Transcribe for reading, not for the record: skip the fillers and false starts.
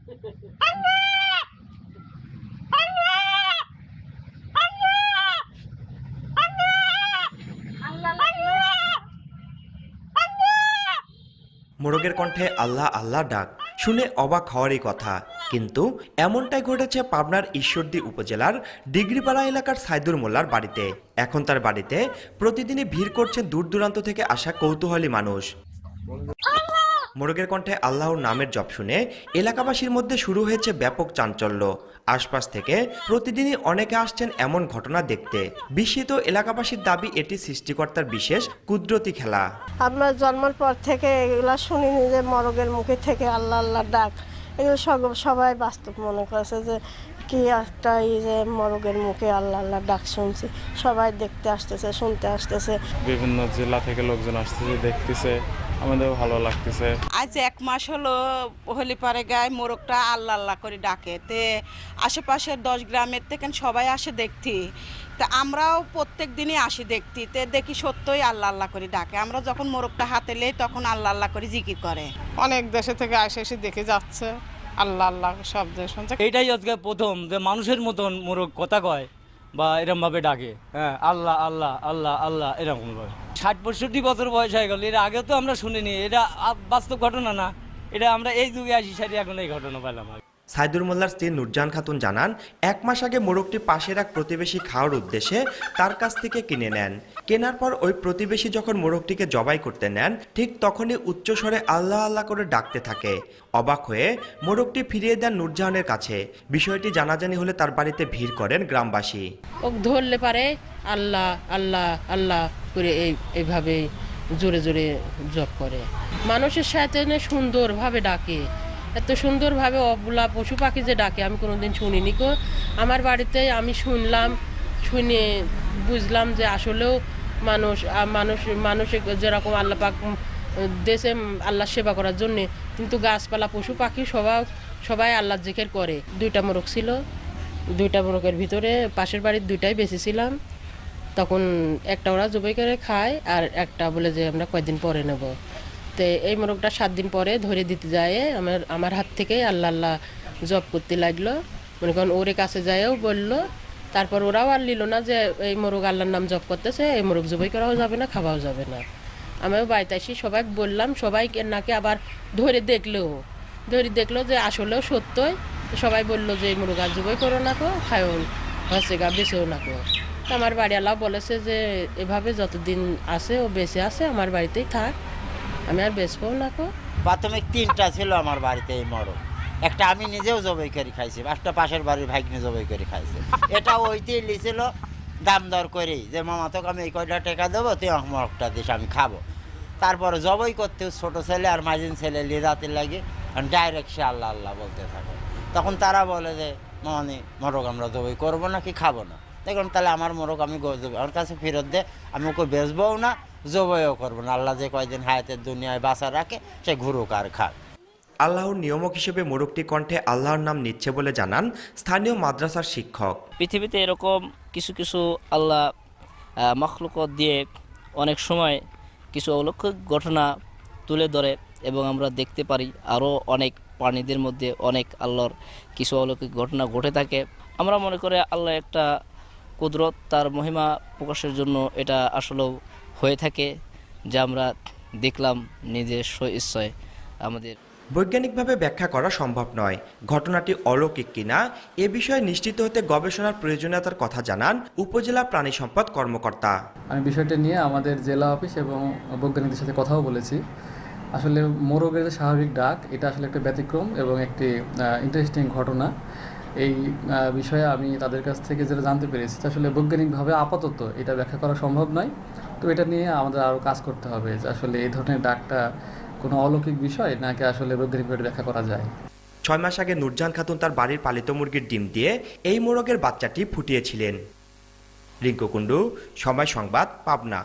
মোরগের কণ্ঠে আল্লাহ আল্লাহ ডাক শুনে অবাক হওয়ারই কথা, কিন্তু এমনটাই ঘটেছে পাবনার ঈশ্বরদী উপজেলার ডিগ্রিপাড়া এলাকার সাইদুর মোল্লার বাড়িতে। এখন তার বাড়িতে প্রতিদিনই ভিড় করছেন দূর দূরান্ত থেকে আসা কৌতূহলী মানুষ। মোরগের কণ্ঠে আল্লাহর নামের জপ শুনে এলাকাবাসীর মধ্যে শুরু হয়েছে ব্যাপক চাঞ্চল্য। আশপাশ থেকে প্রতিদিনই অনেকে আসছেন এমন ঘটনা দেখতে। বিস্মিত এলাকাবাসীর দাবি এটি সৃষ্টিকর্তার বিশেষ কুদরতি খেলা। আমরা জন্মের পর থেকে এগুলা শুনিনি যে মোরগের মুখে থেকে আল্লাহ আল্লাহ ডাক, এগুলো সবাই বাস্তব মনে করেছে যে কি একটা এই যে মোরগের মুখে আল্লাহ আল্লাহ ডাক শুনছি। সবাই দেখতে আসতেছে, শুনতে আসতেছে, বিভিন্ন জেলা থেকে লোকজন আসতেছে, দেখতেছে, আমাদেরও ভালো লাগতেছে। আজ 1 মাস হলো হলিপাড়ে গায়ে মোরগটা আল্লাহ আল্লাহ করে ডাকে, তে আশেপাশের 10 গ্রামের থেকে সবাই আসে দেখতে। তা আমরাও প্রত্যেক দিনই আসি দেখতে, তে দেখি সত্যই আল্লাহ আল্লাহ করে ডাকে। আমরা যখন মোরগটা হাতে নেই তখন আল্লাহ আল্লাহ করে জিকির করে। অনেক দেশে থেকে এসে দেখে যাচ্ছে আল্লাহ আল্লাহ শব্দ শুনছে। এইটাই আজকে প্রথম যে মানুষের মতন মোরগ কথা কয় বা এরকম ভাবে ডাকে। হ্যাঁ, আল্লাহ আল্লাহ আল্লাহ আল্লাহ এরকম ভাবে। 60-65 বছর বয়স হয়ে গেল, এর আগে তো আমরা শুনিনি। এটা বাস্তব ঘটনা না, এটা আমরা এই যুগে আসি সারি এখন এই ঘটনা পেলাম। সাইদুর মোল্লার স্ত্রী নুরজান খাতুন জানান, 1 মাস আগে মোরগটি পাশের এক প্রতিবেশী খাওয়ার উদ্দেশ্যে তার কাছ থেকে কিনে নেন। কেনার পর ওই প্রতিবেশী যখন মোরগটিকে জবাই করতে নেন, ঠিক তখনই উচ্চস্বরে আল্লাহ আল্লাহ করে ডাকতে থাকে। অবাক হয়ে মোরগটি ফিরিয়ে দেন নুরজাহানের কাছে। বিষয়টি জানাজানি হলে তার বাড়িতে ভিড় করেন গ্রামবাসী। ও ধরলে পারে আল্লাহ আল্লাহ আল্লাহ করে এইভাবে জোরে জোরে জপ করে। মানুষের সাথে সুন্দরভাবে ডাকে, এত সুন্দরভাবে অবলা পশু পাখি যে ডাকে আমি কোনোদিন শুনিনি। আমার বাড়িতে আমি শুনলাম, শুনে বুঝলাম যে আসলেও মানুষ যেরকম আল্লাহ পাক দেশে আল্লাহ সেবা করার জন্যে, কিন্তু গাছপালা পশু পাখি সবাই আল্লাহ জিকির করে। 2টা মোরগ ছিল, 2টা মোরগের ভিতরে পাশের বাড়ির 2টাই বেঁচেছিলাম। তখন একটা ওরা জবাই করে খায়, আর একটা বলে যে আমরা কয়েকদিন পরে নেব। তো এই মোরগটা 7 দিন পরে ধরে দিতে যায় আমার হাত থেকে আল্লাহ আল্লাহ জপ করতে লাগলো। মনে করেন ওরে কাছে যায়ও বললো। তারপর ওরাও আর নিল না যে এই মোরগ আল্লাহর নাম জপ করতেছে, এই মোরগ জবাই করাও যাবে না, খাওয়াও যাবে না। আমিও বাড়িতে আসি সবাই বললাম, সবাই নাকি আবার ধরে দেখলো যে আসলেও সত্যই। সবাই বললো যে এই মোরগ আর জবাই করো না কো, খায়ও হচ্ছে গা বেঁচেও না কো। তো আমার বাড়িওয়ালা বলেছে যে এভাবে যতদিন আছে ও বেঁচে আছে আমার বাড়িতেই থাক, আমি আর বেচবো না কো। প্রাথমিক 3টা ছিল আমার বাড়িতে এই মোরগ। একটা আমি নিজেও জবাই করে খাইছি, একটা পাশের বাড়ির ভাগ্নে জবাই করে খাইছে। এটা ওইতেই লিছিল দাম দর করেই যে মামা তোকে আমি এই কয়টা টাকা দেবো, তুই আমার মোরগটা দিস আমি খাবো। তারপরে জবাই করতে ছোটো ছেলে আর মাঝিন ছেলে নিয়ে যাতে লাগে, ডাইরেক্ট সে আল্লাহ আল্লাহ বলতে থাকে। তখন তারা বলে যে মামানি মোরগ আমরা জবাই করবো না কি খাবো না। দেখুন তাহলে আমার মোরগ আমি আমার কাছে ফেরত দে, আমি ওকে বেচবও না, জবাইও করবো না। আল্লাহ যে কয়দিন হায়াতের দুনিয়ায় বাঁচা রাখে সে ঘুরুক আর খাক। আল্লাহর নিয়ামক হিসেবে মোরগটি কণ্ঠে আল্লাহর নাম নিচ্ছে বলে জানান স্থানীয় মাদ্রাসার শিক্ষক। পৃথিবীতে এরকম কিছু কিছু আল্লাহ মাখলুকত দিয়ে অনেক সময় কিছু অলৌকিক ঘটনা তুলে ধরে এবং আমরা দেখতে পারি। আরও অনেক প্রাণীদের মধ্যে অনেক আল্লাহর কিছু অলৌকিক ঘটনা ঘটে থাকে। আমরা মনে করি আল্লাহ একটা কুদরত, তার মহিমা প্রকাশের জন্য এটা আসলেও হয়ে থাকে, যা আমরা দেখলাম নিজস্ব ইচ্ছায়। আমাদের বৈজ্ঞানিকভাবে ব্যাখ্যা করা সম্ভব নয় ঘটনাটি অলৌকিক কিনা, এ বিষয়ে নিশ্চিত হতে গবেষণার প্রয়োজনীয়তার কথা জানান উপজেলা প্রাণী সম্পদ কর্মকর্তা। আমি বিষয়টা নিয়ে আমাদের জেলা অফিস এবং বৈজ্ঞানিকদের সাথে কথাও বলেছি। আসলে মোরগের যে স্বাভাবিক ডাক, এটা আসলে একটা ব্যতিক্রম এবং একটি ইন্টারেস্টিং ঘটনা। এই বিষয়ে আমি তাদের কাছ থেকে যেটা জানতে পেরেছি, আসলে বৈজ্ঞানিকভাবে আপাতত এটা ব্যাখ্যা করা সম্ভব নয়। তো এটা নিয়ে আমাদের আরও কাজ করতে হবে যে আসলে এই ধরনের ডাকটা কোনো অলৌকিক বিষয় নাকি আসলে বৈজ্ঞানিকভাবে ব্যাখ্যা করা যায়। 6 মাস আগে নুরজান খাতুন তার বাড়ির পালিত মুরগির ডিম দিয়ে এই মোরগের বাচ্চাটি ফুটিয়েছিলেন। রিঙ্কু কুণ্ডু, সময় সংবাদ, পাবনা।